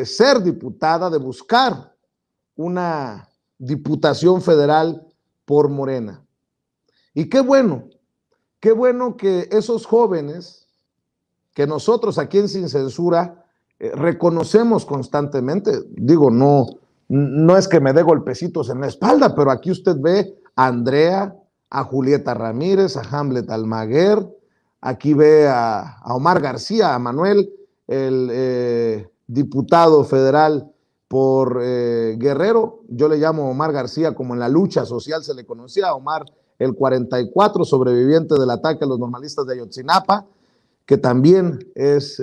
ser diputada, de buscar una diputación federal por Morena. Y qué bueno que esos jóvenes que nosotros aquí en Sin Censura reconocemos constantemente, digo, no es que me dé golpecitos en la espalda, pero aquí usted ve a Andrea, a Julieta Ramírez, a Hamlet Almaguer, aquí ve a Omar García, a Manuel, el diputado federal por Guerrero, yo le llamo Omar García, como en la lucha social se le conocía, Omar el 44, sobreviviente del ataque a los normalistas de Ayotzinapa, que también es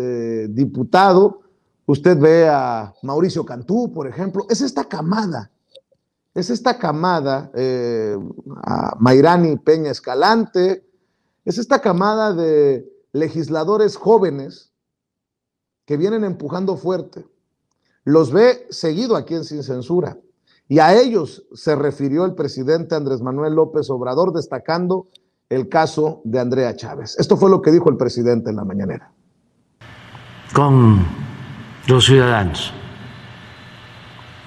diputado. Usted ve a Mauricio Cantú, por ejemplo, es esta camada, a Mayrani Peña Escalante, es esta camada de legisladores jóvenes que vienen empujando fuerte. Los ve seguido aquí en Sin Censura. Y a ellos se refirió el presidente Andrés Manuel López Obrador, destacando el caso de Andrea Chávez. Esto fue lo que dijo el presidente en la mañanera. Con los ciudadanos.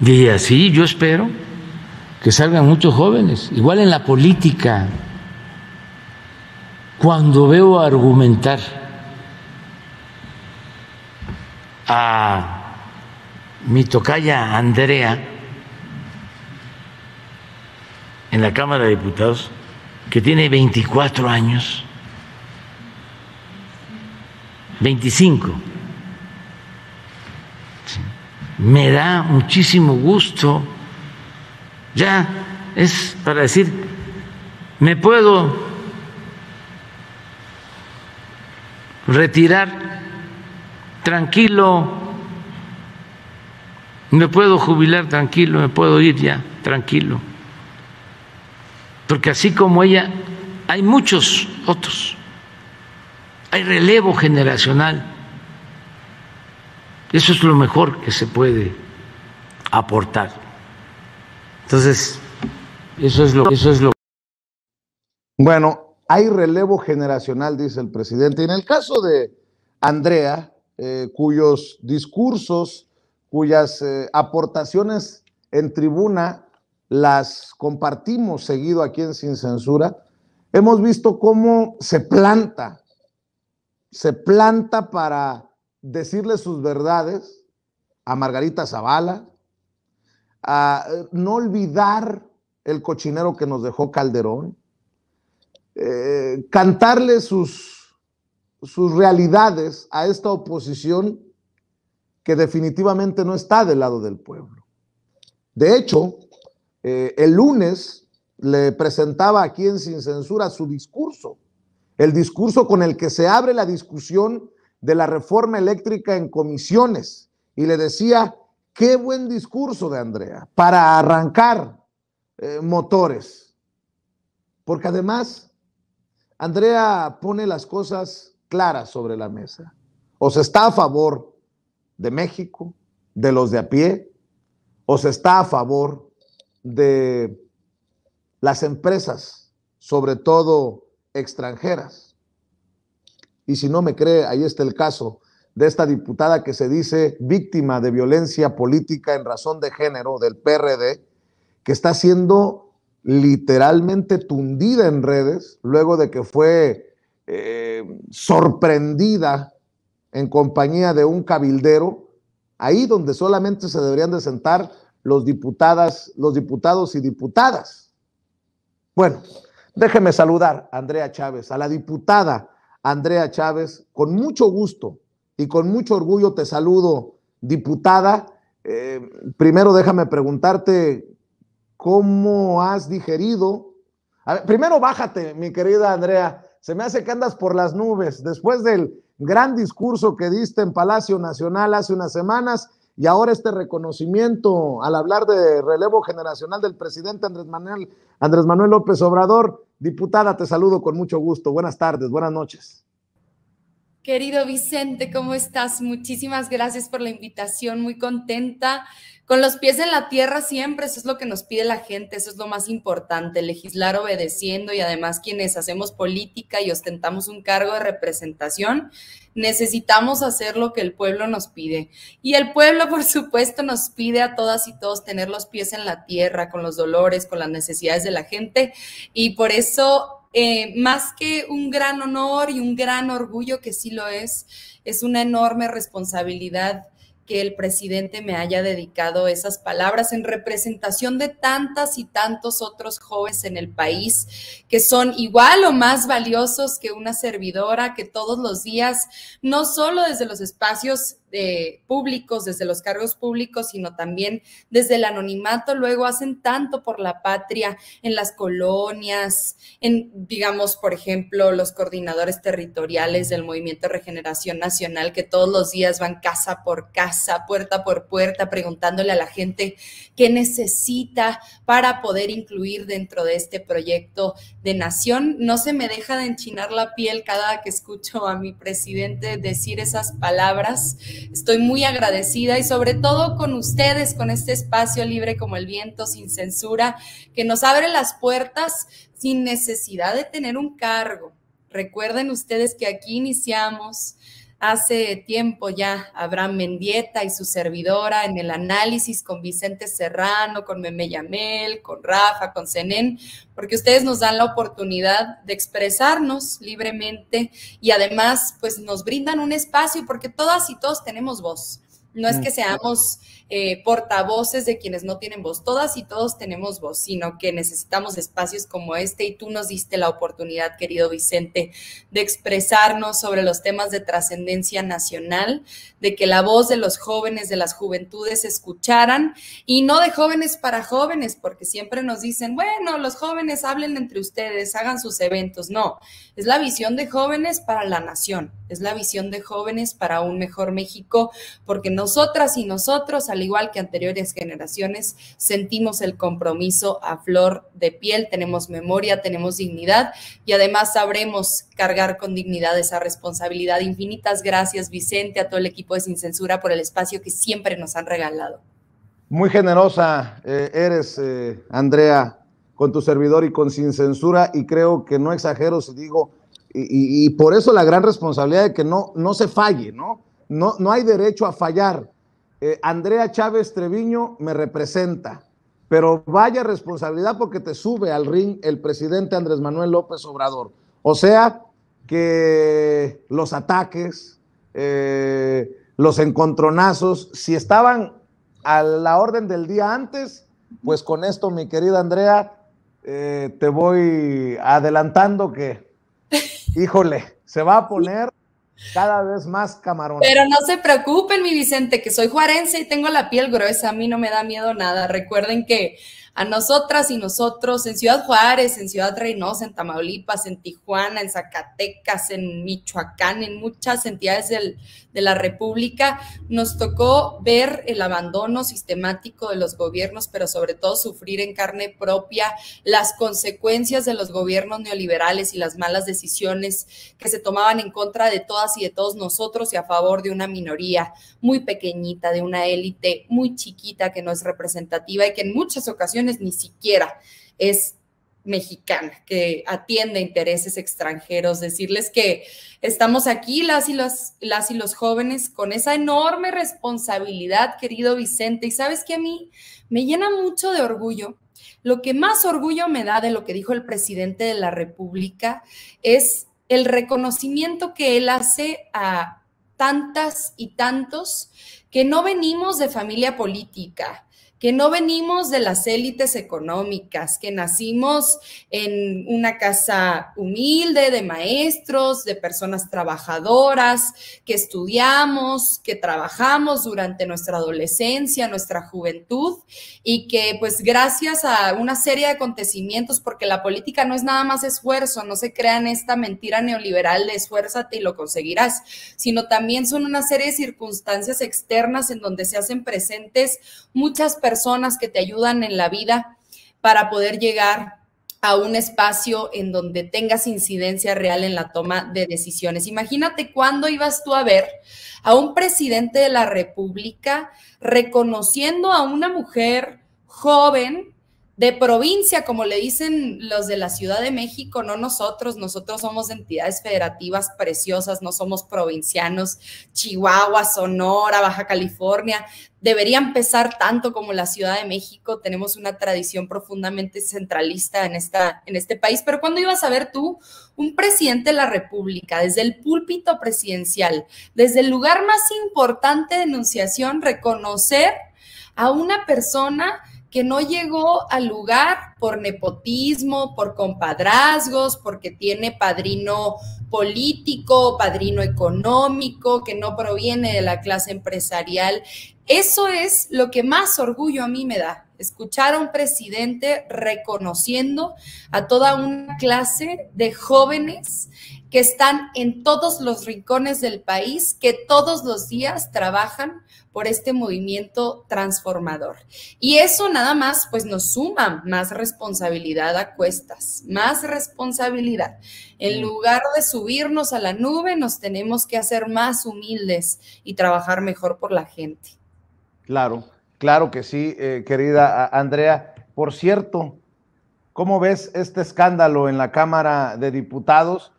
Y así yo espero que salgan muchos jóvenes, igual en la política. Cuando veo argumentar a mi tocaya Andrea en la Cámara de Diputados, que tiene 24 años, 25, me da muchísimo gusto. Ya es para decir, me puedo retirar tranquilo, me puedo jubilar tranquilo, me puedo ir ya tranquilo. Porque así como ella, hay muchos otros. Hay relevo generacional. Eso es lo mejor que se puede aportar. Entonces, eso es lo. Bueno, hay relevo generacional, dice el presidente. Y en el caso de Andrea, cuyos discursos, cuyas aportaciones en tribuna las compartimos seguido aquí en Sin Censura, hemos visto cómo se planta para decirle sus verdades a Margarita Zavala, a no olvidar el cochinero que nos dejó Calderón, cantarle sus realidades a esta oposición que definitivamente no está del lado del pueblo. De hecho, el lunes le presentaba aquí en Sin Censura su discurso, el discurso con el que se abre la discusión de la reforma eléctrica en comisiones, y le decía, qué buen discurso de Andrea para arrancar motores, porque además Andrea pone las cosas claras sobre la mesa. O se está a favor de México, de los de a pie, o se está a favor de las empresas, sobre todo extranjeras. Y si no me cree, ahí está el caso de esta diputada que se dice víctima de violencia política en razón de género del PRD, que está siendo literalmente tundida en redes luego de que fue sorprendida en compañía de un cabildero, ahí donde solamente se deberían de sentar los diputados y diputadas. Bueno, déjeme saludar a Andrea Chávez, a la diputada Andrea Chávez, con mucho gusto y con mucho orgullo te saludo, diputada. Primero déjame preguntarte cómo has digerido. A ver, primero bájate, mi querida Andrea, se me hace que andas por las nubes después del gran discurso que diste en Palacio Nacional hace unas semanas. Y ahora este reconocimiento al hablar de relevo generacional del presidente Andrés Manuel López Obrador. Diputada, te saludo con mucho gusto. Buenas tardes, buenas noches. Querido Vicente, ¿cómo estás? Muchísimas gracias por la invitación, muy contenta. Con los pies en la tierra siempre, eso es lo que nos pide la gente, eso es lo más importante, legislar obedeciendo y además quienes hacemos política y ostentamos un cargo de representación, necesitamos hacer lo que el pueblo nos pide. Y el pueblo, por supuesto, nos pide a todas y todos tener los pies en la tierra, con los dolores, con las necesidades de la gente y por eso... más que un gran honor y un gran orgullo, que sí lo es una enorme responsabilidad que el presidente me haya dedicado esas palabras en representación de tantas y tantos otros jóvenes en el país que son igual o más valiosos que una servidora, que todos los días, no solo desde los espacios públicos, desde los cargos públicos, sino también desde el anonimato, luego hacen tanto por la patria en las colonias, en, digamos, por ejemplo, los coordinadores territoriales del Movimiento de Regeneración Nacional, que todos los días van casa por casa, puerta por puerta, preguntándole a la gente qué necesita para poder incluir dentro de este proyecto de nación. No se me deja de enchinar la piel cada que escucho a mi presidente decir esas palabras. Estoy muy agradecida y sobre todo con ustedes, con este espacio libre como el viento, sin censura, que nos abre las puertas sin necesidad de tener un cargo. Recuerden ustedes que aquí iniciamos hace tiempo ya Abraham Mendieta y su servidora en el análisis con Vicente Serrano, con Meme Yamel, con Rafa, con Zenén, porque ustedes nos dan la oportunidad de expresarnos libremente y además pues nos brindan un espacio porque todas y todos tenemos voz. No es que seamos portavoces de quienes no tienen voz, todas y todos tenemos voz, sino que necesitamos espacios como este y tú nos diste la oportunidad, querido Vicente, de expresarnos sobre los temas de trascendencia nacional, de que la voz de los jóvenes, de las juventudes se escucharan y no de jóvenes para jóvenes, porque siempre nos dicen, bueno, los jóvenes hablen entre ustedes, hagan sus eventos. No, es la visión de jóvenes para la nación, es la visión de jóvenes para un mejor México, porque nosotras y nosotros, al igual que anteriores generaciones, sentimos el compromiso a flor de piel, tenemos memoria, tenemos dignidad y además sabremos cargar con dignidad esa responsabilidad. Infinitas gracias, Vicente, a todo el equipo de Sin Censura por el espacio que siempre nos han regalado. Muy generosa eres, Andrea, con tu servidor y con Sin Censura, y creo que no exagero si digo, y por eso la gran responsabilidad de que no se falle, ¿no? No hay derecho a fallar. Andrea Chávez Treviño me representa, pero vaya responsabilidad porque te sube al ring el presidente Andrés Manuel López Obrador. O sea, que los ataques, los encontronazos, si estaban a la orden del día antes, pues con esto, mi querida Andrea, te voy adelantando que, híjole, se va a poner cada vez más camarón. Pero no se preocupen, mi Vicente, que soy juarense y tengo la piel gruesa, a mí no me da miedo nada. Recuerden que a nosotras y nosotros en Ciudad Juárez, en Ciudad Reynosa, en Tamaulipas, en Tijuana, en Zacatecas, en Michoacán, en muchas entidades de la República, nos tocó ver el abandono sistemático de los gobiernos, pero sobre todo sufrir en carne propia las consecuencias de los gobiernos neoliberales y las malas decisiones que se tomaban en contra de todas y de todos nosotros y a favor de una minoría muy pequeñita, de una élite muy chiquita que no es representativa y que en muchas ocasiones ni siquiera es mexicana, que atiende intereses extranjeros. Decirles que estamos aquí las y los jóvenes con esa enorme responsabilidad, querido Vicente, y sabes que a mí me llena mucho de orgullo. Lo que más orgullo me da de lo que dijo el presidente de la República es el reconocimiento que él hace a tantas y tantos que no venimos de familia política, que no venimos de las élites económicas, que nacimos en una casa humilde de maestros, de personas trabajadoras, que estudiamos, que trabajamos durante nuestra adolescencia, nuestra juventud, y que pues gracias a una serie de acontecimientos, porque la política no es nada más esfuerzo, no se crean esta mentira neoliberal de esfuérzate y lo conseguirás, sino también son una serie de circunstancias externas en donde se hacen presentes muchas personas que te ayudan en la vida para poder llegar a un espacio en donde tengas incidencia real en la toma de decisiones. Imagínate cuándo ibas tú a ver a un presidente de la República reconociendo a una mujer joven de provincia, como le dicen los de la Ciudad de México, no nosotros somos entidades federativas preciosas, no somos provincianos, Chihuahua, Sonora, Baja California, deberían pesar tanto como la Ciudad de México, tenemos una tradición profundamente centralista en este país, pero ¿cuándo ibas a ver tú un presidente de la República, desde el púlpito presidencial, desde el lugar más importante de enunciación, reconocer a una persona que no llegó al lugar por nepotismo, por compadrazgos, porque tiene padrino político, padrino económico, que no proviene de la clase empresarial? Eso es lo que más orgullo a mí me da, escuchar a un presidente reconociendo a toda una clase de jóvenes que están en todos los rincones del país, que todos los días trabajan por este movimiento transformador. Y eso nada más pues nos suma más responsabilidad a cuestas, más responsabilidad. En lugar de subirnos a la nube, nos tenemos que hacer más humildes y trabajar mejor por la gente. Claro, claro que sí, querida Andrea. Por cierto, ¿cómo ves este escándalo en la Cámara de Diputados?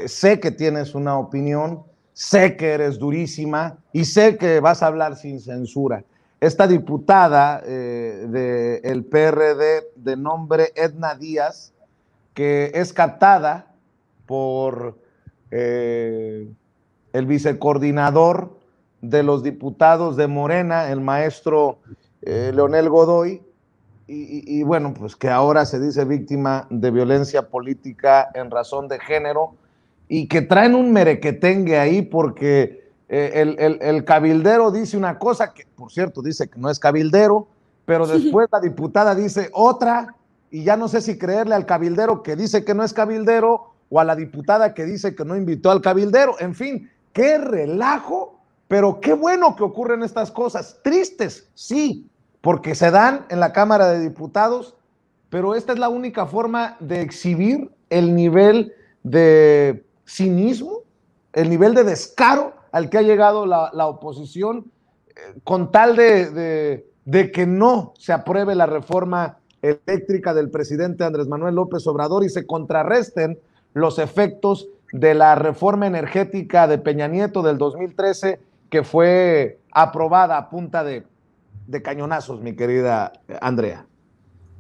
Sé que tienes una opinión, sé que eres durísima y sé que vas a hablar sin censura. Esta diputada del PRD de nombre Edna Díaz, que es captada por el vicecoordinador de los diputados de Morena, el maestro Leonel Godoy, y bueno, pues que ahora se dice víctima de violencia política en razón de género, y que traen un merequetengue ahí porque el cabildero dice una cosa, que por cierto dice que no es cabildero, pero después la diputada dice otra, y ya no sé si creerle al cabildero que dice que no es cabildero, o a la diputada que dice que no invitó al cabildero. En fin, qué relajo, pero qué bueno que ocurren estas cosas, tristes, sí, porque se dan en la Cámara de Diputados, pero esta es la única forma de exhibir el nivel de cinismo, el nivel de descaro al que ha llegado la oposición, con tal de que no se apruebe la reforma eléctrica del presidente Andrés Manuel López Obrador y se contrarresten los efectos de la reforma energética de Peña Nieto del 2013, que fue aprobada a punta de cañonazos, mi querida Andrea.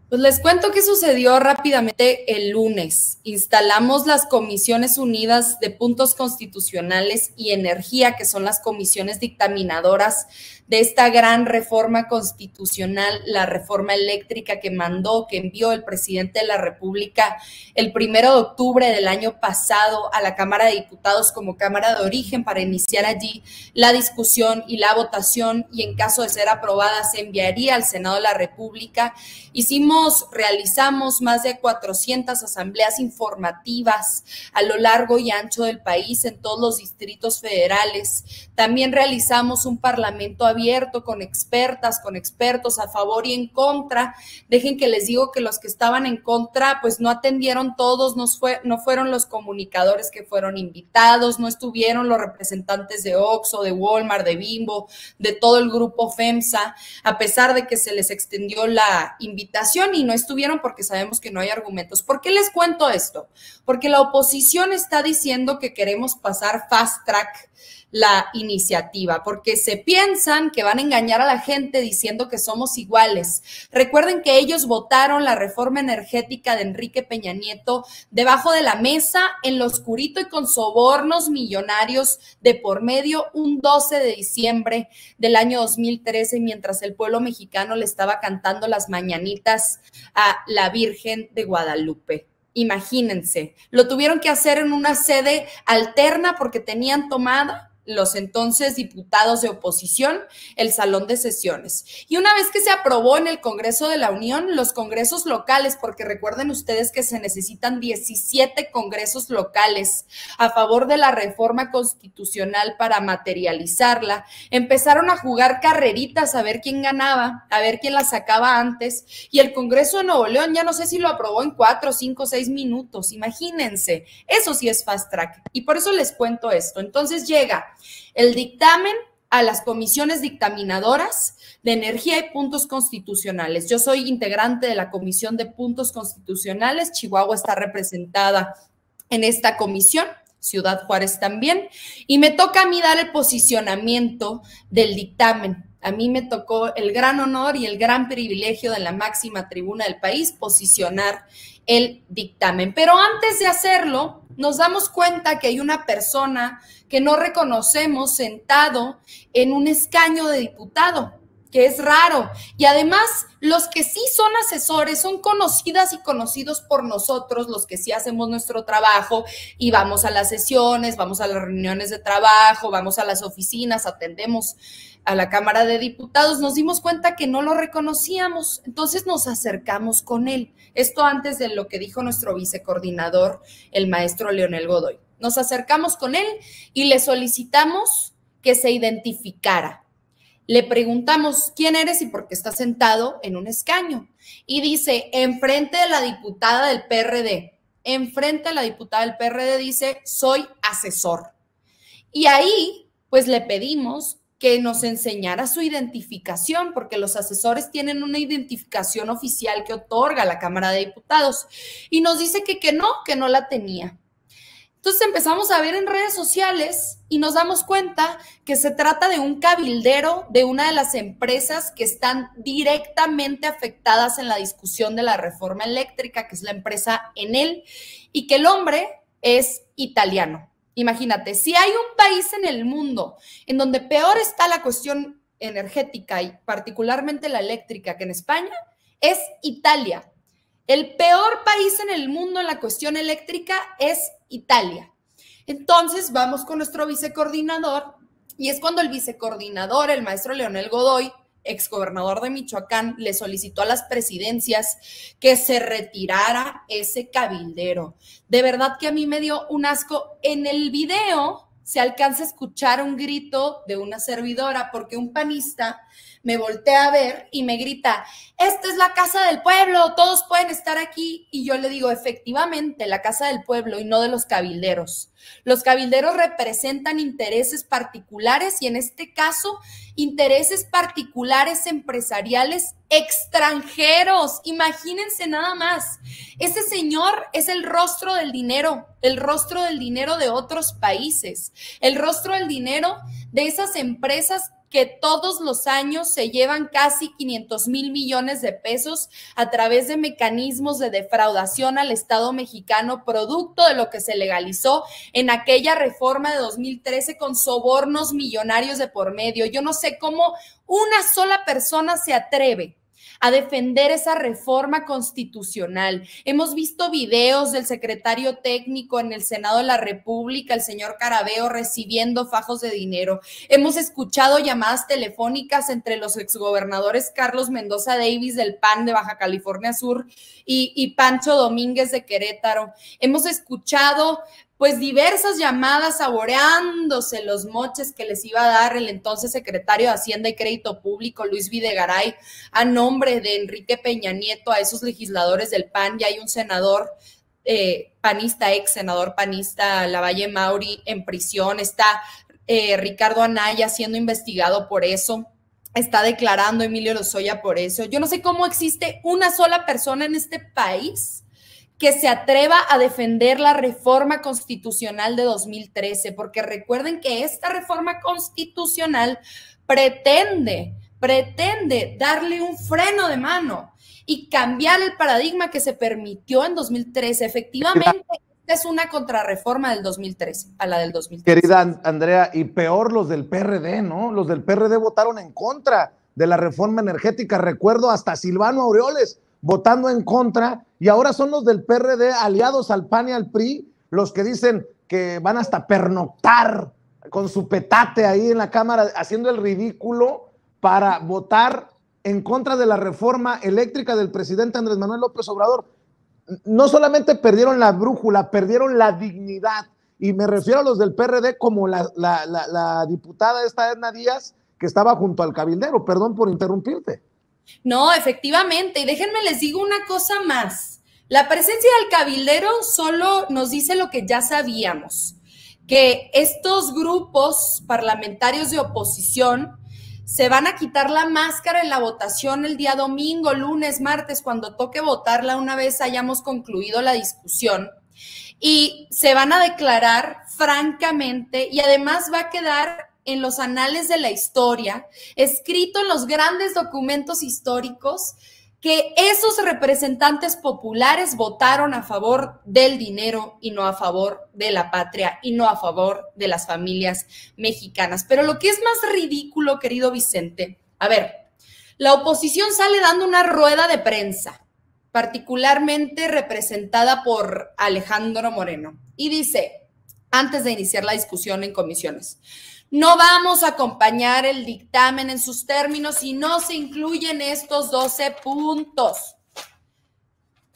Pues les cuento qué sucedió rápidamente el lunes. Instalamos las Comisiones Unidas de Puntos Constitucionales y Energía, que son las comisiones dictaminadoras de esta gran reforma constitucional, la reforma eléctrica que envió el presidente de la República el 1 de octubre del año pasado a la Cámara de Diputados como Cámara de Origen para iniciar allí la discusión y la votación, y en caso de ser aprobada se enviaría al Senado de la República. Realizamos más de 400 asambleas informativas a lo largo y ancho del país en todos los distritos federales. También realizamos un parlamento abierto con expertas, con expertos a favor y en contra. Dejen que les digo que los que estaban en contra pues no atendieron todos, no fueron los comunicadores que fueron invitados, no estuvieron los representantes de Oxxo, de Walmart, de Bimbo, de todo el grupo FEMSA, a pesar de que se les extendió la invitación, y no estuvieron porque sabemos que no hay argumentos. ¿Por qué les cuento esto? Porque la oposición está diciendo que queremos pasar fast track la iniciativa, porque se piensan que van a engañar a la gente diciendo que somos iguales. Recuerden que ellos votaron la reforma energética de Enrique Peña Nieto debajo de la mesa, en lo oscurito y con sobornos millonarios de por medio, un 12 de diciembre del año 2013, mientras el pueblo mexicano le estaba cantando las mañanitas a la Virgen de Guadalupe. Imagínense, lo tuvieron que hacer en una sede alterna porque tenían tomada los entonces diputados de oposición el salón de sesiones. Y una vez que se aprobó en el Congreso de la Unión, los congresos locales, porque recuerden ustedes que se necesitan 17 congresos locales a favor de la reforma constitucional para materializarla, empezaron a jugar carreritas a ver quién ganaba, a ver quién la sacaba antes, y el Congreso de Nuevo León ya no sé si lo aprobó en 4, 5, 6 minutos, imagínense, eso sí es fast track, y por eso les cuento esto. Entonces llega el dictamen a las comisiones dictaminadoras de energía y puntos constitucionales. Yo soy integrante de la Comisión de Puntos Constitucionales. Chihuahua está representada en esta comisión, Ciudad Juárez también, y me toca a mí dar el posicionamiento del dictamen. A mí me tocó el gran honor y el gran privilegio de la máxima tribuna del país posicionar el dictamen. Pero antes de hacerlo, nos damos cuenta que hay una persona que no reconocemos sentado en un escaño de diputado, que es raro. Y además, los que sí son asesores son conocidas y conocidos por nosotros, los que sí hacemos nuestro trabajo y vamos a las sesiones, vamos a las reuniones de trabajo, vamos a las oficinas, atendemos a la Cámara de Diputados. Nos dimos cuenta que no lo reconocíamos, entonces nos acercamos con él. Esto antes de lo que dijo nuestro vicecoordinador, el maestro Leonel Godoy. Nos acercamos con él y le solicitamos que se identificara. Le preguntamos quién eres y por qué estás sentado en un escaño. Y dice, enfrente de la diputada del PRD. Enfrente de la diputada del PRD dice, soy asesor. Y ahí, pues le pedimos que nos enseñara su identificación, porque los asesores tienen una identificación oficial que otorga la Cámara de Diputados. Y nos dice que no la tenía. Entonces empezamos a ver en redes sociales y nos damos cuenta que se trata de un cabildero de una de las empresas que están directamente afectadas en la discusión de la reforma eléctrica, que es la empresa Enel, y que el hombre es italiano. Imagínate, si hay un país en el mundo en donde peor está la cuestión energética y particularmente la eléctrica que en España, es Italia. El peor país en el mundo en la cuestión eléctrica es Italia. Entonces vamos con nuestro vicecoordinador y es cuando el vicecoordinador, el maestro Leonel Godoy, exgobernador de Michoacán, le solicitó a las presidencias que se retirara ese cabildero. De verdad que a mí me dio un asco. En el video se alcanza a escuchar un grito de una servidora porque un panista me voltea a ver y me grita, esta es la casa del pueblo, todos pueden estar aquí. Y yo le digo, efectivamente, la casa del pueblo y no de los cabilderos. Los cabilderos representan intereses particulares y en este caso, intereses particulares empresariales extranjeros. Imagínense nada más. Ese señor es el rostro del dinero de otros países, el rostro del dinero de esas empresas que todos los años se llevan casi 500,000 millones de pesos a través de mecanismos de defraudación al Estado mexicano, producto de lo que se legalizó en aquella reforma de 2013 con sobornos millonarios de por medio. Yo no sé cómo una sola persona se atreve a defender esa reforma constitucional. Hemos visto videos del secretario técnico en el Senado de la República, el señor Carabeo, recibiendo fajos de dinero. Hemos escuchado llamadas telefónicas entre los exgobernadores Carlos Mendoza Davis del PAN de Baja California Sur y Pancho Domínguez de Querétaro. Hemos escuchado pues diversas llamadas saboreándose los moches que les iba a dar el entonces secretario de Hacienda y Crédito Público, Luis Videgaray, a nombre de Enrique Peña Nieto, a esos legisladores del PAN. Ya hay un senador panista, ex senador panista, Lavalle Mauri, en prisión. Está Ricardo Anaya siendo investigado por eso. Está declarando Emilio Lozoya por eso. Yo no sé cómo existe una sola persona en este país que se atreva a defender la reforma constitucional de 2013, porque recuerden que esta reforma constitucional pretende darle un freno de mano y cambiar el paradigma que se permitió en 2013. Efectivamente, esta es una contrarreforma del 2013, a la del 2013. Querida Andrea, y peor los del PRD, ¿no? Los del PRD votaron en contra de la reforma energética. Recuerdo hasta Silvano Aureoles votando en contra, y ahora son los del PRD aliados al PAN y al PRI los que dicen que van hasta pernoctar con su petate ahí en la Cámara, haciendo el ridículo para votar en contra de la reforma eléctrica del presidente Andrés Manuel López Obrador. No solamente perdieron la brújula, perdieron la dignidad. Y me refiero a los del PRD como la diputada esta Edna Díaz, que estaba junto al cabildero. Perdón por interrumpirte. No, efectivamente. Y déjenme les digo una cosa más. La presencia del cabildero solo nos dice lo que ya sabíamos, que estos grupos parlamentarios de oposición se van a quitar la máscara en la votación el día domingo, lunes, martes, cuando toque votarla una vez hayamos concluido la discusión, y se van a declarar francamente, y además va a quedar en los anales de la historia, escrito en los grandes documentos históricos, que esos representantes populares votaron a favor del dinero y no a favor de la patria y no a favor de las familias mexicanas. Pero lo que es más ridículo, querido Vicente, a ver, la oposición sale dando una rueda de prensa, particularmente representada por Alejandro Moreno, y dice, antes de iniciar la discusión en comisiones, no vamos a acompañar el dictamen en sus términos si no se incluyen estos 12 puntos.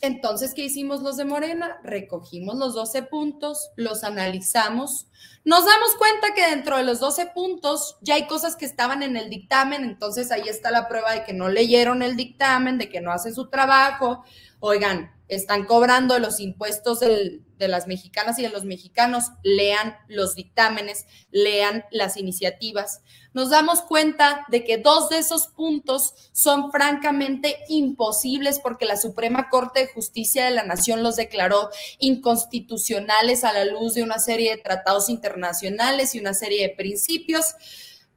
Entonces, ¿qué hicimos los de Morena? Recogimos los 12 puntos, los analizamos, nos damos cuenta que dentro de los 12 puntos ya hay cosas que estaban en el dictamen, entonces ahí está la prueba de que no leyeron el dictamen, de que no hacen su trabajo. Oigan, están cobrando los impuestos de las mexicanas y de los mexicanos, lean los dictámenes, lean las iniciativas. Nos damos cuenta de que 2 de esos puntos son francamente imposibles porque la Suprema Corte de Justicia de la Nación los declaró inconstitucionales a la luz de una serie de tratados internacionales y una serie de principios.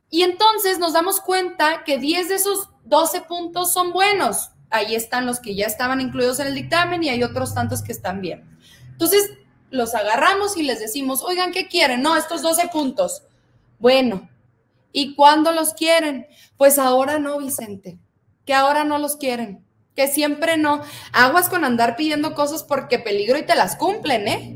Y entonces nos damos cuenta que 10 de esos 12 puntos son buenos. Ahí están los que ya estaban incluidos en el dictamen y hay otros tantos que están bien. Entonces, los agarramos y les decimos, oigan, ¿qué quieren? No, estos 12 puntos. Bueno, ¿y cuándo los quieren? Pues ahora no, Vicente, que ahora no los quieren, que siempre no. Aguas con andar pidiendo cosas porque peligro y te las cumplen, ¿eh?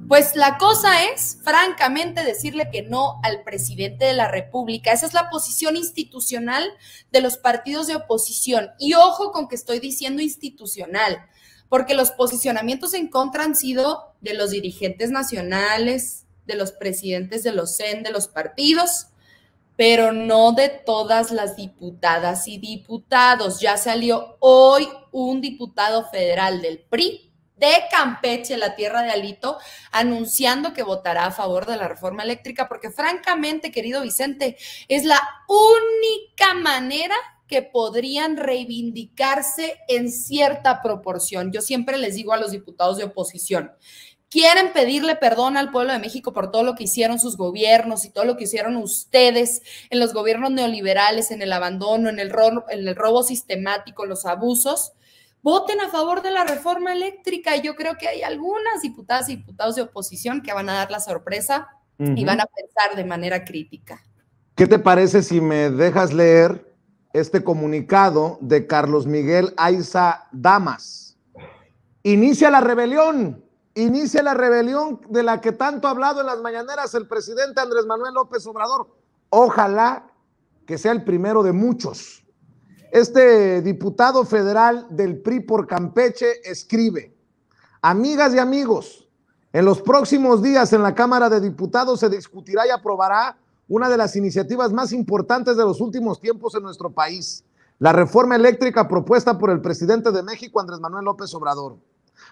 Pues la cosa es, francamente, decirle que no al presidente de la República. Esa es la posición institucional de los partidos de oposición. Y ojo con que estoy diciendo institucional, porque los posicionamientos en contra han sido de los dirigentes nacionales, de los presidentes de los CEN, de los partidos, pero no de todas las diputadas y diputados. Ya salió hoy un diputado federal del PRI, de Campeche, la tierra de Alito, anunciando que votará a favor de la reforma eléctrica, porque francamente, querido Vicente, es la única manera que podrían reivindicarse en cierta proporción. Yo siempre les digo a los diputados de oposición, quieren pedirle perdón al pueblo de México por todo lo que hicieron sus gobiernos y todo lo que hicieron ustedes en los gobiernos neoliberales, en el abandono, en el robo sistemático, los abusos. Voten a favor de la reforma eléctrica. Y yo creo que hay algunas diputadas y diputados de oposición que van a dar la sorpresa y van a pensar de manera crítica. ¿Qué te parece si me dejas leer este comunicado de Carlos Miguel Aiza Damas? Inicia la rebelión de la que tanto ha hablado en las mañaneras el presidente Andrés Manuel López Obrador. Ojalá que sea el primero de muchos. Este diputado federal del PRI por Campeche escribe: amigas y amigos, en los próximos días en la Cámara de Diputados se discutirá y aprobará una de las iniciativas más importantes de los últimos tiempos en nuestro país, la reforma eléctrica propuesta por el presidente de México, Andrés Manuel López Obrador.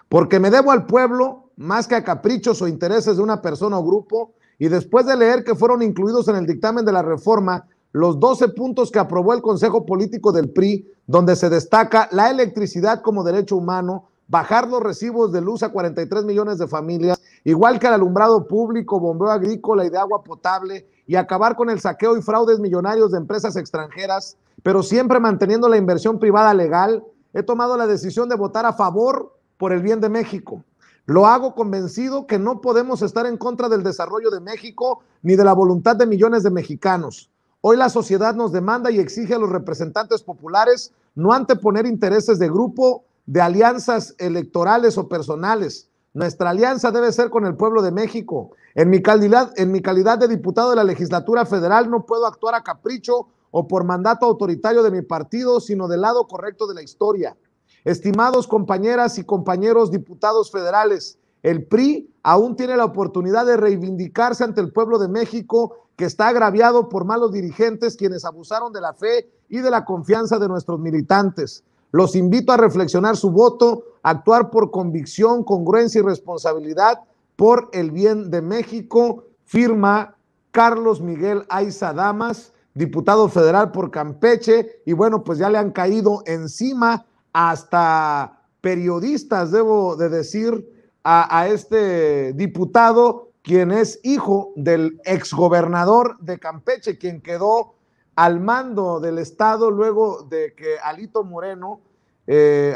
Porque me debo al pueblo más que a caprichos o intereses de una persona o grupo, y después de leer que fueron incluidos en el dictamen de la reforma los 12 puntos que aprobó el Consejo Político del PRI, donde se destaca la electricidad como derecho humano, bajar los recibos de luz a 43 millones de familias, igual que el alumbrado público, bombeo agrícola y de agua potable, y acabar con el saqueo y fraudes millonarios de empresas extranjeras, pero siempre manteniendo la inversión privada legal, he tomado la decisión de votar a favor por el bien de México. Lo hago convencido que no podemos estar en contra del desarrollo de México ni de la voluntad de millones de mexicanos. Hoy la sociedad nos demanda y exige a los representantes populares no anteponer intereses de grupo, de alianzas electorales o personales. Nuestra alianza debe ser con el pueblo de México. En mi calidad de diputado de la legislatura federal no puedo actuar a capricho o por mandato autoritario de mi partido, sino del lado correcto de la historia. Estimados compañeras y compañeros diputados federales, el PRI aún tiene la oportunidad de reivindicarse ante el pueblo de México, que está agraviado por malos dirigentes quienes abusaron de la fe y de la confianza de nuestros militantes. Los invito a reflexionar su voto, a actuar por convicción, congruencia y responsabilidad por el bien de México. Firma Carlos Miguel Aiza Damas, diputado federal por Campeche, y bueno, pues ya le han caído encima hasta periodistas, debo de decir, a este diputado, quien es hijo del exgobernador de Campeche, quien quedó al mando del estado luego de que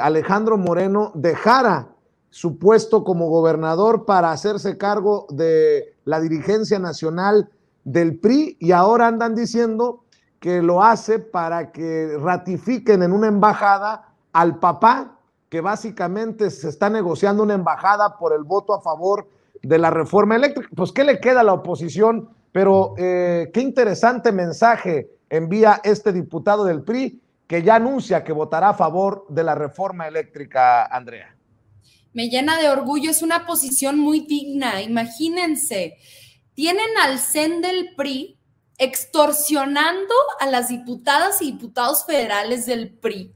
Alejandro Moreno dejara su puesto como gobernador para hacerse cargo de la dirigencia nacional del PRI, y ahora andan diciendo que lo hace para que ratifiquen en una embajada al papá, que básicamente se está negociando una embajada por el voto a favor de la reforma eléctrica. Pues, ¿qué le queda a la oposición? Pero qué interesante mensaje envía este diputado del PRI, que ya anuncia que votará a favor de la reforma eléctrica, Andrea. Me llena de orgullo, es una posición muy digna. Imagínense, tienen al CEN del PRI extorsionando a las diputadas y diputados federales del PRI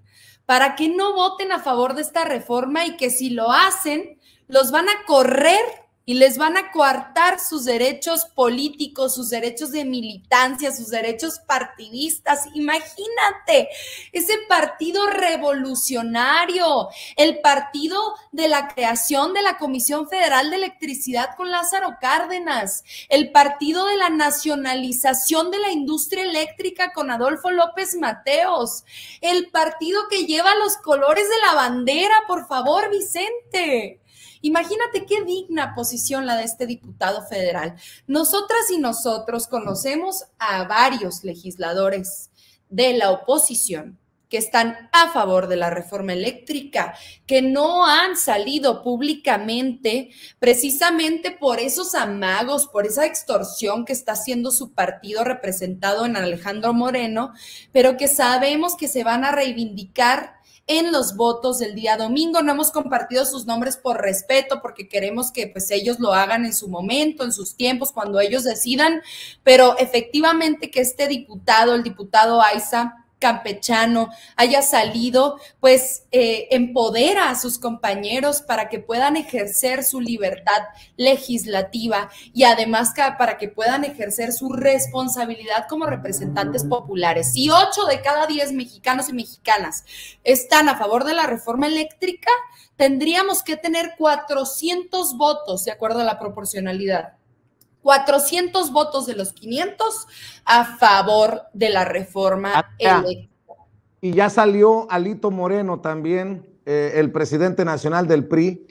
para que no voten a favor de esta reforma, y que si lo hacen, los van a correr y les van a coartar sus derechos políticos, sus derechos de militancia, sus derechos partidistas. Imagínate, ese partido revolucionario, el partido de la creación de la Comisión Federal de Electricidad con Lázaro Cárdenas, el partido de la nacionalización de la industria eléctrica con Adolfo López Mateos, el partido que lleva los colores de la bandera, por favor, Vicente. Imagínate qué digna posición la de este diputado federal. Nosotras y nosotros conocemos a varios legisladores de la oposición que están a favor de la reforma eléctrica, que no han salido públicamente precisamente por esos amagos, por esa extorsión que está haciendo su partido representado en Alejandro Moreno, pero que sabemos que se van a reivindicar en los votos del día domingo. No hemos compartido sus nombres por respeto, porque queremos que pues ellos lo hagan en su momento, en sus tiempos, cuando ellos decidan, pero efectivamente que este diputado, el diputado Aiza, campechano, haya salido, pues empodera a sus compañeros para que puedan ejercer su libertad legislativa, y además para que puedan ejercer su responsabilidad como representantes populares. Si 8 de cada 10 mexicanos y mexicanas están a favor de la reforma eléctrica, tendríamos que tener 400 votos de acuerdo a la proporcionalidad. 400 votos de los 500 a favor de la reforma eléctrica. Y ya salió Alito Moreno también, el presidente nacional del PRI,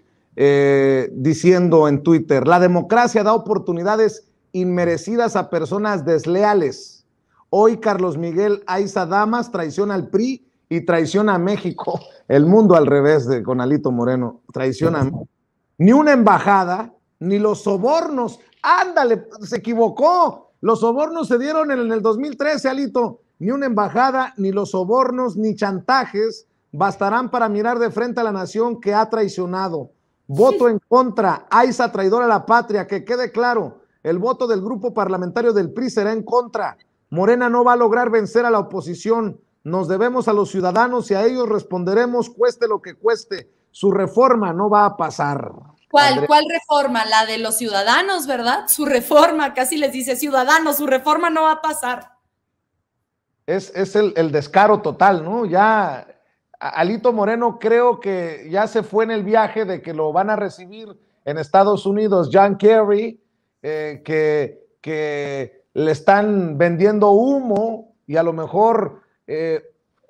diciendo en Twitter: la democracia da oportunidades inmerecidas a personas desleales. Hoy Carlos Miguel Aiza Damas traiciona al PRI y traiciona a México. El mundo al revés con Alito Moreno, traiciona. Ni una embajada, ni los sobornos. Ándale, se equivocó. Los sobornos se dieron en el 2013, Alito. Ni una embajada, ni los sobornos, ni chantajes bastarán para mirar de frente a la nación que ha traicionado. Voto en contra. Aiza, traidor a la patria. Que quede claro, el voto del grupo parlamentario del PRI será en contra. Morena no va a lograr vencer a la oposición. Nos debemos a los ciudadanos y a ellos responderemos, cueste lo que cueste. Su reforma no va a pasar. ¿Cuál reforma? La de los ciudadanos, ¿verdad? Su reforma, casi les dice ciudadanos, su reforma no va a pasar. Es el descaro total, ¿no? Ya Alito Moreno creo que ya se fue en el viaje de que lo van a recibir en Estados Unidos John Kerry, que le están vendiendo humo y a lo mejor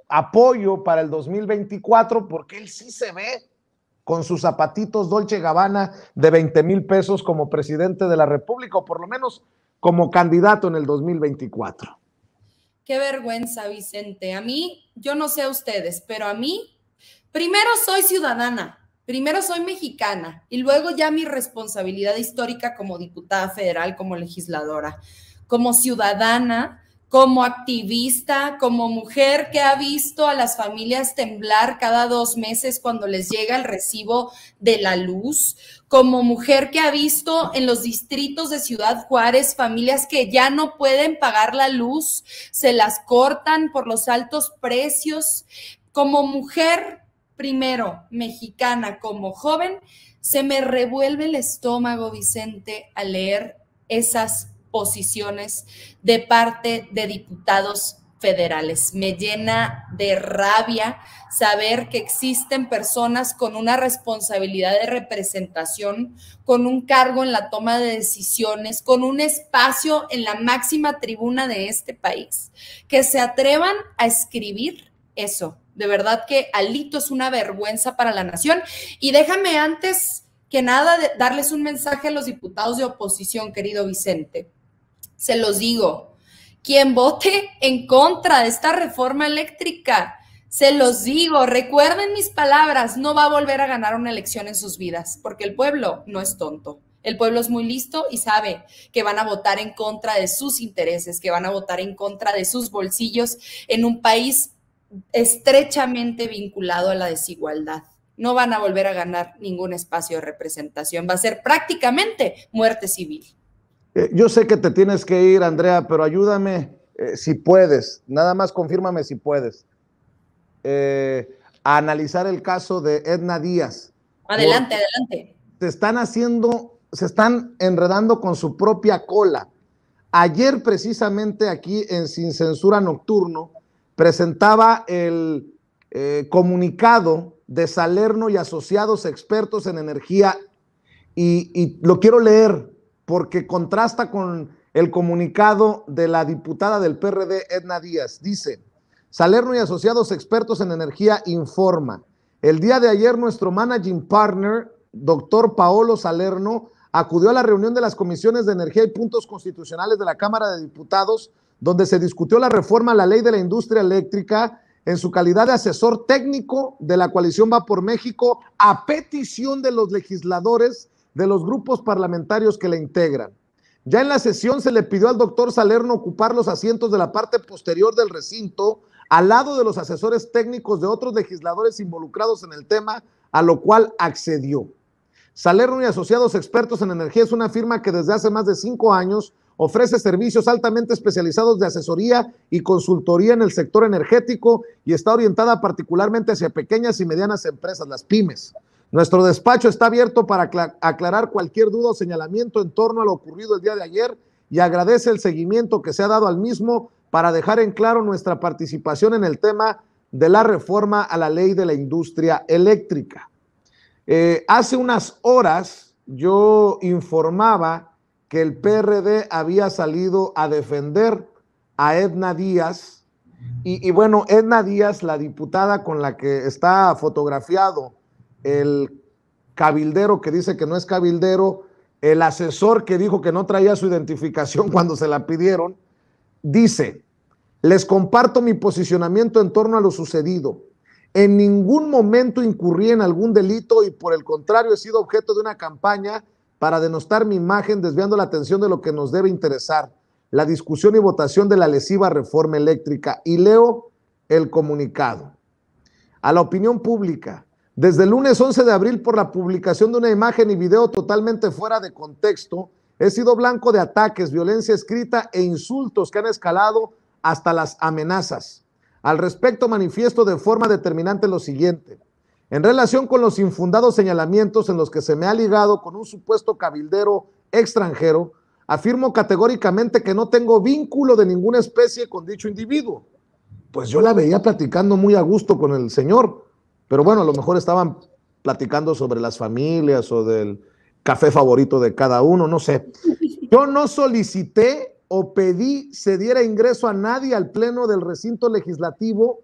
apoyo para el 2024, porque él sí se ve con sus zapatitos Dolce Gabbana de 20,000 pesos como presidente de la República, o por lo menos como candidato en el 2024. Qué vergüenza, Vicente. A mí, yo no sé a ustedes, pero a mí, primero soy ciudadana. Primero soy mexicana y luego ya mi responsabilidad histórica como diputada federal, como legisladora, como ciudadana, como activista, como mujer que ha visto a las familias temblar cada 2 meses cuando les llega el recibo de la luz, como mujer que ha visto en los distritos de Ciudad Juárez familias que ya no pueden pagar la luz, se las cortan por los altos precios, como mujer, primero, mexicana, como joven, se me revuelve el estómago, Vicente, al leer esas posiciones de parte de diputados federales. Me llena de rabia saber que existen personas con una responsabilidad de representación, con un cargo en la toma de decisiones, con un espacio en la máxima tribuna de este país, que se atrevan a escribir eso. De verdad que Alito es una vergüenza para la nación. Y déjame antes que nada darles un mensaje a los diputados de oposición, querido Vicente. Se los digo, quien vote en contra de esta reforma eléctrica, se los digo, recuerden mis palabras, no va a volver a ganar una elección en sus vidas, porque el pueblo no es tonto. El pueblo es muy listo y sabe que van a votar en contra de sus intereses, que van a votar en contra de sus bolsillos en un país estrechamente vinculado a la desigualdad. No van a volver a ganar ningún espacio de representación, va a ser prácticamente muerte civil. Yo sé que te tienes que ir, Andrea, pero ayúdame si puedes, nada más confírmame si puedes, a analizar el caso de Edna Díaz. Adelante, adelante. Se están enredando con su propia cola. Ayer precisamente aquí en Sin Censura Nocturno presentaba el comunicado de Salerno y Asociados Expertos en Energía y lo quiero leer porque contrasta con el comunicado de la diputada del PRD, Edna Díaz. Dice, Salerno y Asociados Expertos en Energía informa, el día de ayer nuestro managing partner, doctor Paolo Salerno, acudió a la reunión de las comisiones de energía y puntos constitucionales de la Cámara de Diputados, donde se discutió la reforma a la ley de la industria eléctrica en su calidad de asesor técnico de la coalición Va por México a petición de los legisladores de los grupos parlamentarios que la integran. Ya en la sesión se le pidió al doctor Salerno ocupar los asientos de la parte posterior del recinto al lado de los asesores técnicos de otros legisladores involucrados en el tema, a lo cual accedió. Salerno y Asociados Expertos en Energía es una firma que desde hace más de 5 años ofrece servicios altamente especializados de asesoría y consultoría en el sector energético y está orientada particularmente hacia pequeñas y medianas empresas, las pymes. Nuestro despacho está abierto para aclarar cualquier duda o señalamiento en torno a lo ocurrido el día de ayer y agradece el seguimiento que se ha dado al mismo para dejar en claro nuestra participación en el tema de la reforma a la ley de la industria eléctrica. Hace unas horas yo informaba que el PRD había salido a defender a Edna Díaz y bueno, Edna Díaz, la diputada con la que está fotografiado el cabildero que dice que no es cabildero, el asesor que dijo que no traía su identificación cuando se la pidieron, dice, les comparto mi posicionamiento en torno a lo sucedido. En ningún momento incurrí en algún delito y por el contrario he sido objeto de una campaña para denostar mi imagen, desviando la atención de lo que nos debe interesar, la discusión y votación de la lesiva reforma eléctrica. Y leo el comunicado. A la opinión pública, desde el lunes 11 de abril por la publicación de una imagen y video totalmente fuera de contexto, he sido blanco de ataques, violencia escrita e insultos que han escalado hasta las amenazas. Al respecto, manifiesto de forma determinante lo siguiente. En relación con los infundados señalamientos en los que se me ha ligado con un supuesto cabildero extranjero, afirmo categóricamente que no tengo vínculo de ninguna especie con dicho individuo. Pues yo la veía platicando muy a gusto con el señor, pero bueno, a lo mejor estaban platicando sobre las familias o del café favorito de cada uno, no sé. Yo no solicité o pedí se diera ingreso a nadie al pleno del recinto legislativo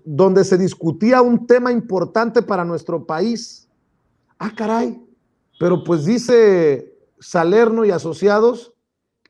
donde se discutía un tema importante para nuestro país. Ah, caray, pero pues dice Salerno y Asociados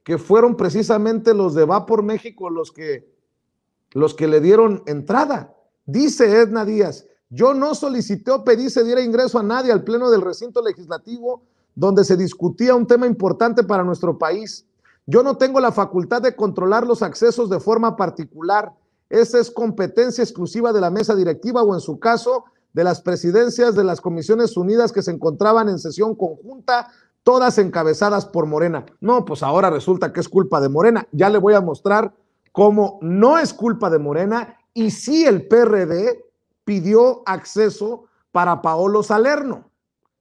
que fueron precisamente los de Va por México los que le dieron entrada. Dice Edna Díaz, Yo no solicité o pedí se diera ingreso a nadie al pleno del recinto legislativo donde se discutía un tema importante para nuestro país. Yo no tengo la facultad de controlar los accesos de forma particular. Esa es competencia exclusiva de la mesa directiva o, en su caso, de las presidencias de las Comisiones Unidas que se encontraban en sesión conjunta, todas encabezadas por Morena. No, pues ahora resulta que es culpa de Morena. Ya le voy a mostrar cómo no es culpa de Morena y sí el PRD pidió acceso para Paolo Salerno,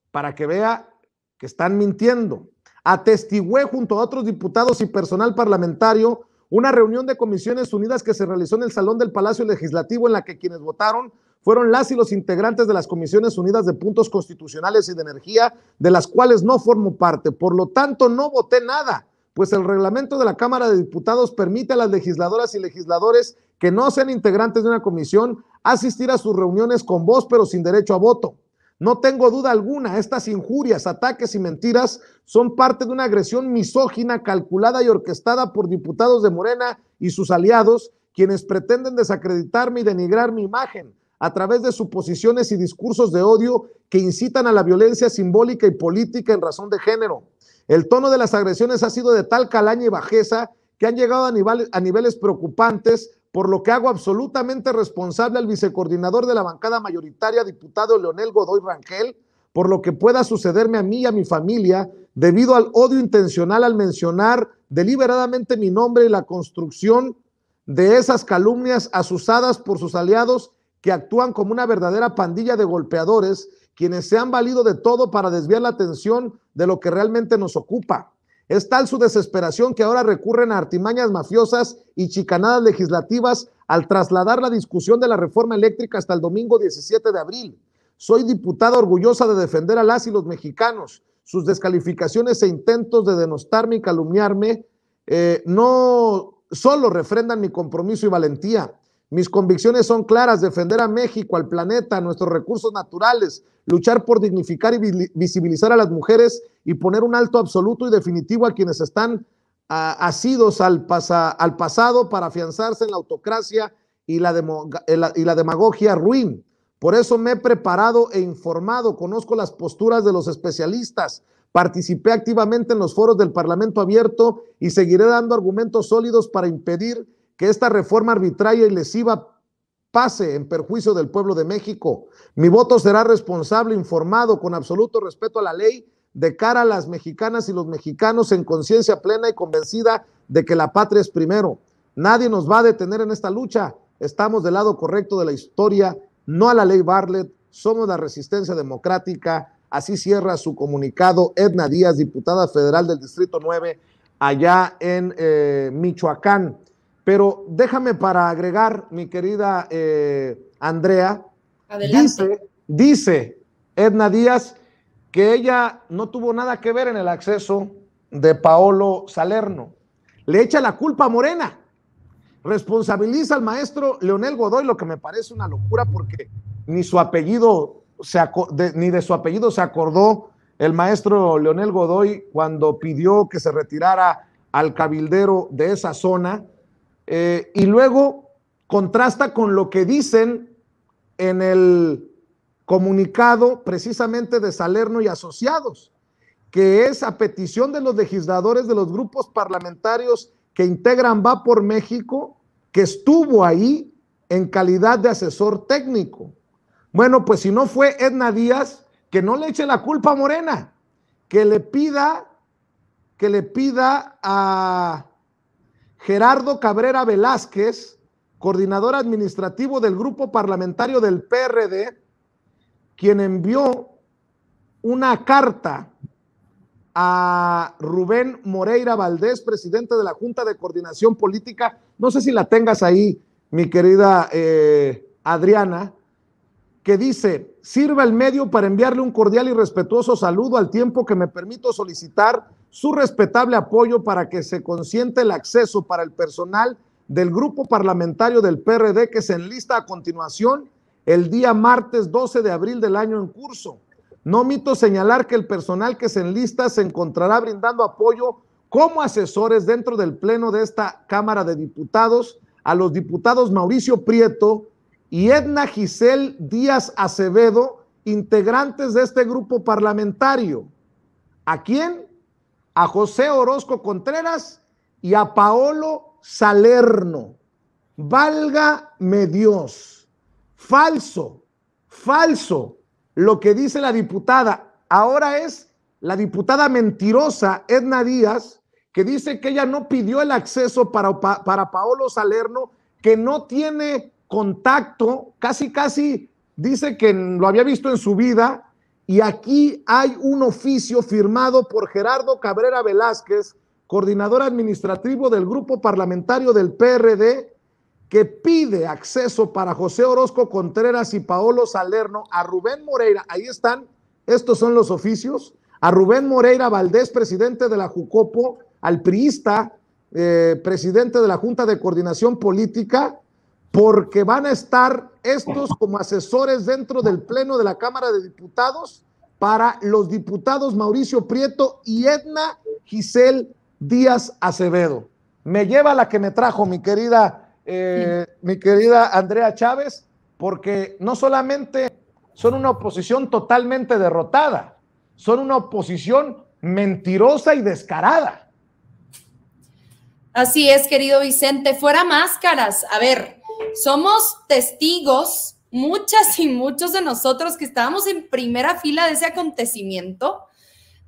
para que vea que están mintiendo. Atestigué junto a otros diputados y personal parlamentario una reunión de Comisiones Unidas que se realizó en el Salón del Palacio Legislativo, en la que quienes votaron fueron las y los integrantes de las Comisiones Unidas de Puntos Constitucionales y de Energía, de las cuales no formo parte. Por lo tanto, no voté nada, pues el reglamento de la Cámara de Diputados permite a las legisladoras y legisladores que no sean integrantes de una comisión asistir a sus reuniones con voz, pero sin derecho a voto. No tengo duda alguna, estas injurias, ataques y mentiras son parte de una agresión misógina calculada y orquestada por diputados de Morena y sus aliados, quienes pretenden desacreditarme y denigrar mi imagen a través de suposiciones y discursos de odio que incitan a la violencia simbólica y política en razón de género. El tono de las agresiones ha sido de tal calaña y bajeza que han llegado a niveles preocupantes, por lo que hago absolutamente responsable al vicecoordinador de la bancada mayoritaria, diputado Leonel Godoy Rangel, por lo que pueda sucederme a mí y a mi familia, debido al odio intencional al mencionar deliberadamente mi nombre y la construcción de esas calumnias asusadas por sus aliados que actúan como una verdadera pandilla de golpeadores, quienes se han valido de todo para desviar la atención de lo que realmente nos ocupa. Es tal su desesperación que ahora recurren a artimañas mafiosas y chicanadas legislativas al trasladar la discusión de la reforma eléctrica hasta el domingo 17 de abril. Soy diputada orgullosa de defender a las y los mexicanos. Sus descalificaciones e intentos de denostarme y calumniarme no solo refrendan mi compromiso y valentía. Mis convicciones son claras: defender a México, al planeta, a nuestros recursos naturales, luchar por dignificar y visibilizar a las mujeres y poner un alto absoluto y definitivo a quienes están asidos al pasado para afianzarse en la autocracia y la demagogia ruin. Por eso me he preparado e informado, conozco las posturas de los especialistas, participé activamente en los foros del Parlamento Abierto y seguiré dando argumentos sólidos para impedir que esta reforma arbitraria y lesiva pase en perjuicio del pueblo de México. Mi voto será responsable, informado, con absoluto respeto a la ley, de cara a las mexicanas y los mexicanos, en conciencia plena y convencida de que la patria es primero. Nadie nos va a detener en esta lucha. Estamos del lado correcto de la historia, no a la ley Bartlett. Somos la resistencia democrática. Así cierra su comunicado Edna Díaz, diputada federal del Distrito 9, allá en Michoacán. Pero déjame para agregar, mi querida Andrea, dice Edna Díaz que ella no tuvo nada que ver en el acceso de Paolo Salerno. Le echa la culpa a Morena, responsabiliza al maestro Leonel Godoy, lo que me parece una locura porque ni su apellido ni de su apellido se acordó el maestro Leonel Godoy cuando pidió que se retirara al cabildero de esa zona. Y luego contrasta con lo que dicen en el comunicado precisamente de Salerno y asociados, que es a petición de los legisladores de los grupos parlamentarios que integran Va por México, que estuvo ahí en calidad de asesor técnico. Bueno, pues si no fue Edna Díaz, que no le eche la culpa a Morena, que le pida a Gerardo Cabrera Velázquez, coordinador administrativo del grupo parlamentario del PRD, quien envió una carta a Rubén Moreira Valdés, presidente de la Junta de Coordinación Política. No sé si la tengas ahí, mi querida Adriana, que dice: sirva el medio para enviarle un cordial y respetuoso saludo, al tiempo que me permito solicitar su respetable apoyo para que se consiente el acceso para el personal del grupo parlamentario del PRD que se enlista a continuación el día martes 12 de abril del año en curso. No omito señalar que el personal que se enlista se encontrará brindando apoyo como asesores dentro del pleno de esta Cámara de Diputados a los diputados Mauricio Prieto y Edna Giselle Díaz Acevedo, integrantes de este grupo parlamentario. ¿A quién? A José Orozco Contreras y a Paolo Salerno. Válgame Dios. Falso, falso lo que dice la diputada. Ahora es la diputada mentirosa Edna Díaz, que dice que ella no pidió el acceso para Paolo Salerno, que no tiene contacto, casi dice que lo había visto en su vida. Y aquí hay un oficio firmado por Gerardo Cabrera Velázquez, coordinador administrativo del grupo parlamentario del PRD, que pide acceso para José Orozco Contreras y Paolo Salerno, a Rubén Moreira, ahí están, estos son los oficios, a Rubén Moreira Valdés, presidente de la Jucopo, al priista, presidente de la Junta de Coordinación Política, porque van a estar estos como asesores dentro del Pleno de la Cámara de Diputados para los diputados Mauricio Prieto y Edna Giselle Díaz Acevedo. Me lleva la que me trajo mi querida Andrea Chávez, porque no solamente son una oposición totalmente derrotada, son una oposición mentirosa y descarada. Así es, querido Vicente, fuera máscaras. A ver, somos testigos, muchas y muchos de nosotros que estábamos en primera fila de ese acontecimiento,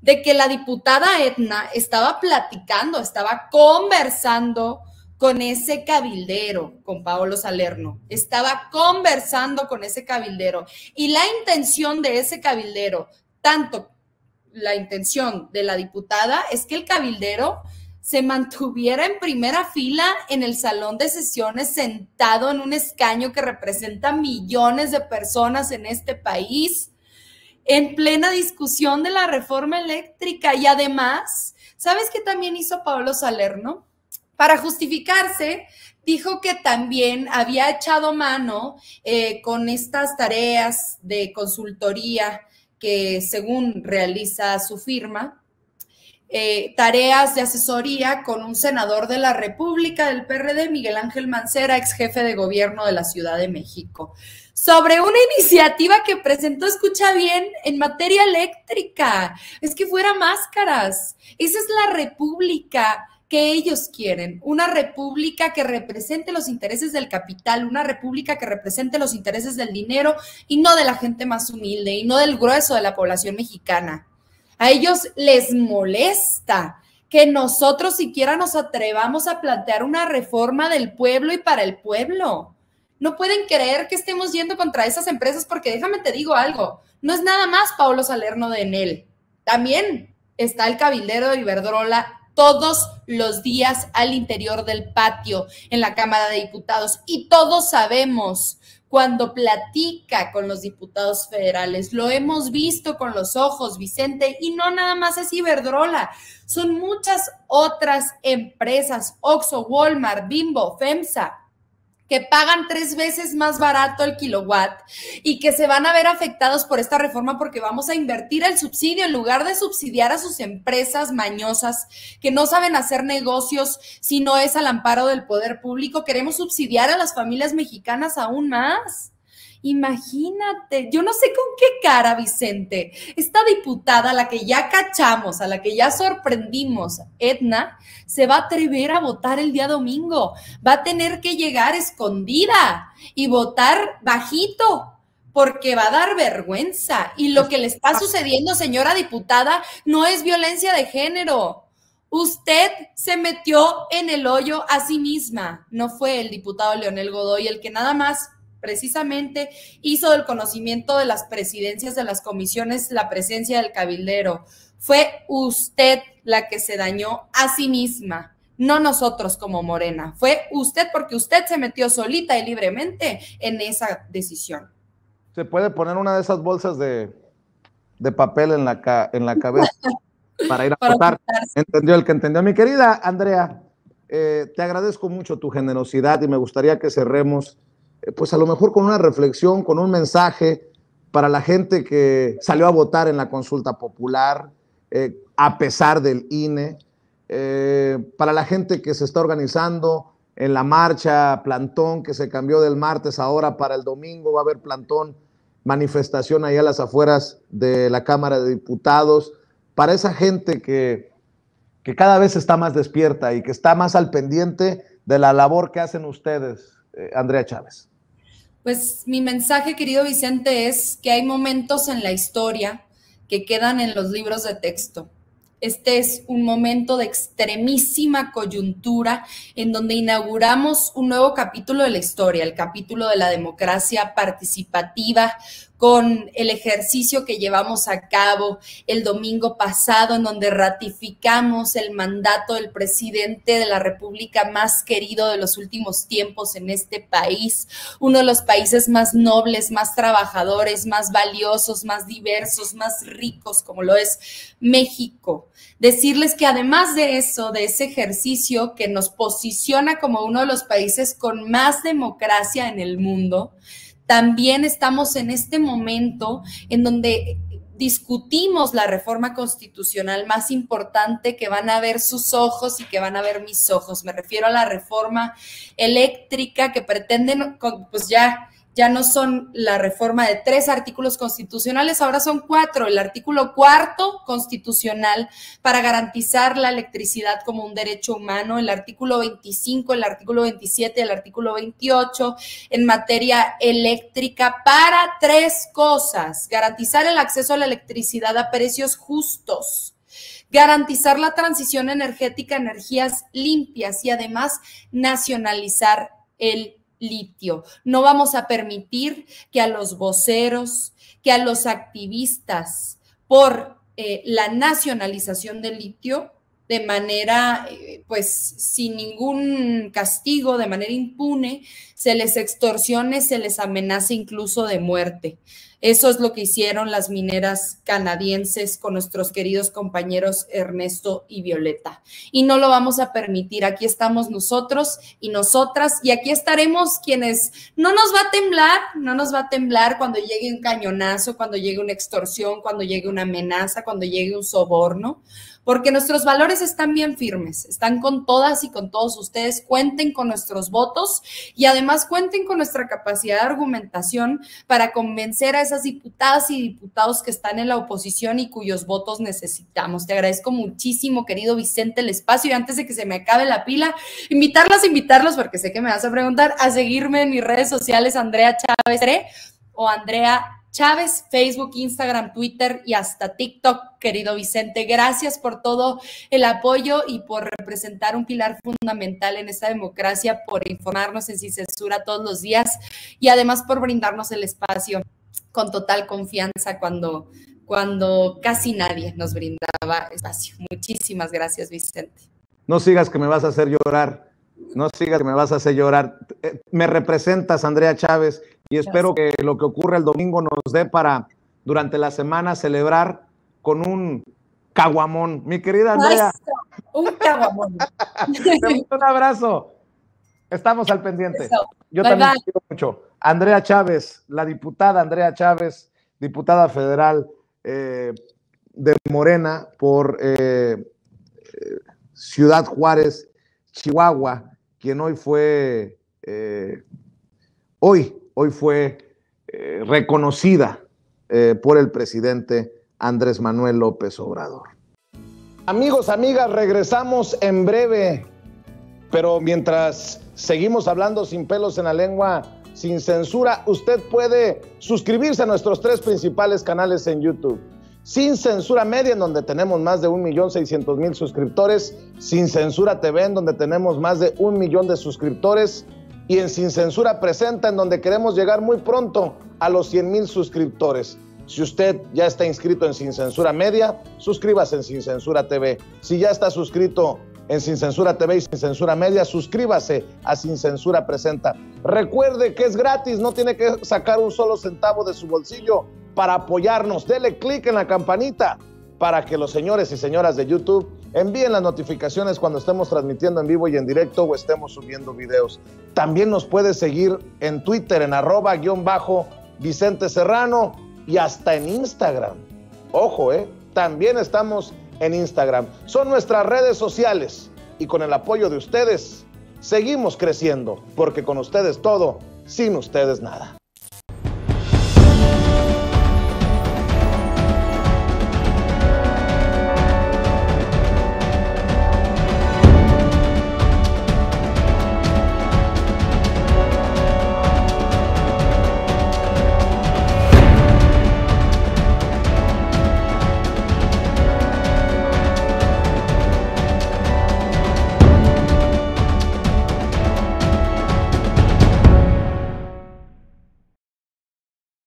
de que la diputada Edna estaba platicando, estaba conversando con ese cabildero, con Paolo Salerno, estaba conversando con ese cabildero, y la intención de ese cabildero, tanto la intención de la diputada, es que el cabildero se mantuviera en primera fila en el salón de sesiones, sentado en un escaño que representa millones de personas en este país, en plena discusión de la reforma eléctrica. Y además, ¿sabes qué también hizo Paolo Salerno? Para justificarse, dijo que también había echado mano con estas tareas de consultoría que según realiza su firma, tareas de asesoría con un senador de la República del PRD, Miguel Ángel Mancera, ex jefe de gobierno de la Ciudad de México, sobre una iniciativa que presentó, escucha bien, en materia eléctrica. Es que fuera máscaras. Esa es la república que ellos quieren, una república que represente los intereses del capital, una república que represente los intereses del dinero y no de la gente más humilde y no del grueso de la población mexicana. A ellos les molesta que nosotros siquiera nos atrevamos a plantear una reforma del pueblo y para el pueblo. No pueden creer que estemos yendo contra esas empresas, porque déjame te digo algo, no es nada más Paolo Salerno de Enel, también está el cabildero de Iberdrola todos los días al interior del patio en la Cámara de Diputados, y todos sabemos cuando platica con los diputados federales, lo hemos visto con los ojos, Vicente, y no nada más es Iberdrola, son muchas otras empresas, Oxxo, Walmart, Bimbo, FEMSA, que pagan 3 veces más barato el kilowatt y que se van a ver afectados por esta reforma, porque vamos a invertir el subsidio en lugar de subsidiar a sus empresas mañosas que no saben hacer negocios si no es al amparo del poder público. Queremos subsidiar a las familias mexicanas aún más. Imagínate, yo no sé con qué cara, Vicente, esta diputada a la que ya cachamos, a la que ya sorprendimos, Edna, se va a atrever a votar el día domingo, va a tener que llegar escondida y votar bajito, porque va a dar vergüenza. Y lo que le está sucediendo, señora diputada, no es violencia de género. Usted se metió en el hoyo a sí misma, no fue el diputado Leonel Godoy el que nada más precisamente hizo del conocimiento de las presidencias de las comisiones la presencia del cabildero. Fue usted la que se dañó a sí misma, no nosotros como Morena. Fue usted, porque usted se metió solita y libremente en esa decisión. Se puede poner una de esas bolsas de papel en la cabeza para ir a votar. Entendió el que entendió. Mi querida Andrea, te agradezco mucho tu generosidad y me gustaría que cerremos pues a lo mejor con una reflexión, con un mensaje para la gente que salió a votar en la consulta popular, a pesar del INE, para la gente que se está organizando, en la marcha, plantón que se cambió del martes ahora para el domingo, va a haber plantón, manifestación ahí a las afueras de la Cámara de Diputados, para esa gente que cada vez está más despierta y que está más al pendiente de la labor que hacen ustedes, Andrea Chávez. Pues mi mensaje, querido Vicente, es que hay momentos en la historia que quedan en los libros de texto. Este es un momento de extremísima coyuntura en donde inauguramos un nuevo capítulo de la historia, el capítulo de la democracia participativa, con el ejercicio que llevamos a cabo el domingo pasado, en donde ratificamos el mandato del presidente de la República más querido de los últimos tiempos en este país, uno de los países más nobles, más trabajadores, más valiosos, más diversos, más ricos, como lo es México. Decirles que además de eso, de ese ejercicio que nos posiciona como uno de los países con más democracia en el mundo, también estamos en este momento en donde discutimos la reforma constitucional más importante que van a ver sus ojos y que van a ver mis ojos. Me refiero a la reforma eléctrica que pretenden, pues ya no son la reforma de 3 artículos constitucionales, ahora son 4. El artículo 4 constitucional para garantizar la electricidad como un derecho humano, el artículo 25, el artículo 27, el artículo 28 en materia eléctrica para 3 cosas: garantizar el acceso a la electricidad a precios justos, garantizar la transición energética a energías limpias y además nacionalizar el litio. No vamos a permitir que a los voceros, que a los activistas por la nacionalización del litio, de manera, pues, sin ningún castigo, de manera impune, se les extorsione, se les amenace incluso de muerte. Eso es lo que hicieron las mineras canadienses con nuestros queridos compañeros Ernesto y Violeta. Y no lo vamos a permitir. Aquí estamos nosotros y nosotras, y aquí estaremos quienes no nos va a temblar cuando llegue un cañonazo, cuando llegue una extorsión, cuando llegue una amenaza, cuando llegue un soborno, porque nuestros valores están bien firmes, están con todas y con todos ustedes. Cuenten con nuestros votos y además cuenten con nuestra capacidad de argumentación para convencer a esas diputadas y diputados que están en la oposición y cuyos votos necesitamos. Te agradezco muchísimo, querido Vicente, el espacio, y antes de que se me acabe la pila, invitarlos, porque sé que me vas a preguntar, a seguirme en mis redes sociales, Andrea Chávez o Andrea Chávez, Facebook, Instagram, Twitter y hasta TikTok, querido Vicente. Gracias por todo el apoyo y por representar un pilar fundamental en esta democracia, por informarnos en Sin Censura todos los días y además por brindarnos el espacio con total confianza cuando casi nadie nos brindaba espacio. Muchísimas gracias, Vicente. No sigas que me vas a hacer llorar. No sigas que me vas a hacer llorar. Me representas, Andrea Chávez, y espero que lo que ocurre el domingo nos dé para, durante la semana, celebrar con un caguamón. Mi querida Andrea. Un caguamón. Un abrazo. Estamos al pendiente. Yo también te quiero mucho. Andrea Chávez, la diputada Andrea Chávez, diputada federal de Morena por Ciudad Juárez, Chihuahua, quien hoy fue reconocida por el presidente Andrés Manuel López Obrador. Amigos, amigas, regresamos en breve, pero mientras seguimos hablando sin pelos en la lengua, sin censura, usted puede suscribirse a nuestros 3 principales canales en YouTube. Sin Censura Media, en donde tenemos más de 1.600.000 suscriptores, Sin Censura TV, en donde tenemos más de 1 millón de suscriptores, y en Sin Censura Presenta, en donde queremos llegar muy pronto a los 100,000 suscriptores. Si usted ya está inscrito en Sin Censura Media, suscríbase en Sin Censura TV. Si ya está suscrito en Sin Censura TV y Sin Censura Media, suscríbase a Sin Censura Presenta. Recuerde que es gratis, no tiene que sacar un solo centavo de su bolsillo para apoyarnos. Dele clic en la campanita para que los señores y señoras de YouTube envíen las notificaciones cuando estemos transmitiendo en vivo y en directo o estemos subiendo videos. También nos puede seguir en Twitter en @_Vicente Serrano y hasta en Instagram. Ojo, también estamos en Instagram. Son nuestras redes sociales y con el apoyo de ustedes seguimos creciendo, porque con ustedes todo, sin ustedes nada.